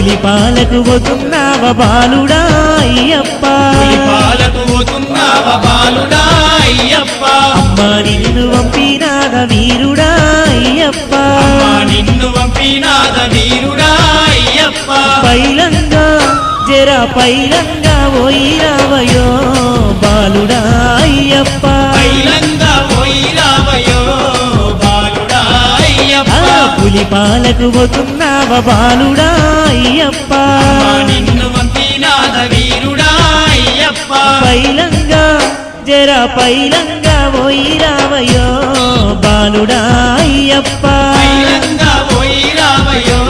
పులిపాలకు పోతున్నావా బాలుడా అయ్యప్ప పులిపాలకు పోతున్నావా బాలుడా అయ్యప్ప అమ్మా నిన్ను పంపినాద వీరుడా అయ్యప్ప అమ్మా నిన్ను పంపినాద వీరుడా అయ్యప్ప పైలంగా జర పైలంగా పోయిరావయో బాలుడా అయ్యప్ప పైలంగా పోయిరావయో బాలుడా అయ్యప్ప పులిపాలకు పోతున్నావా బాలుడా అయ్యప్ప నిన్ను పంపినాద వీరుడా అయ్యప్ప పైలంగా జర పైలంగా పోయిరావయో బాలుడా అయ్యప్ప పైలంగా పోయిరావయో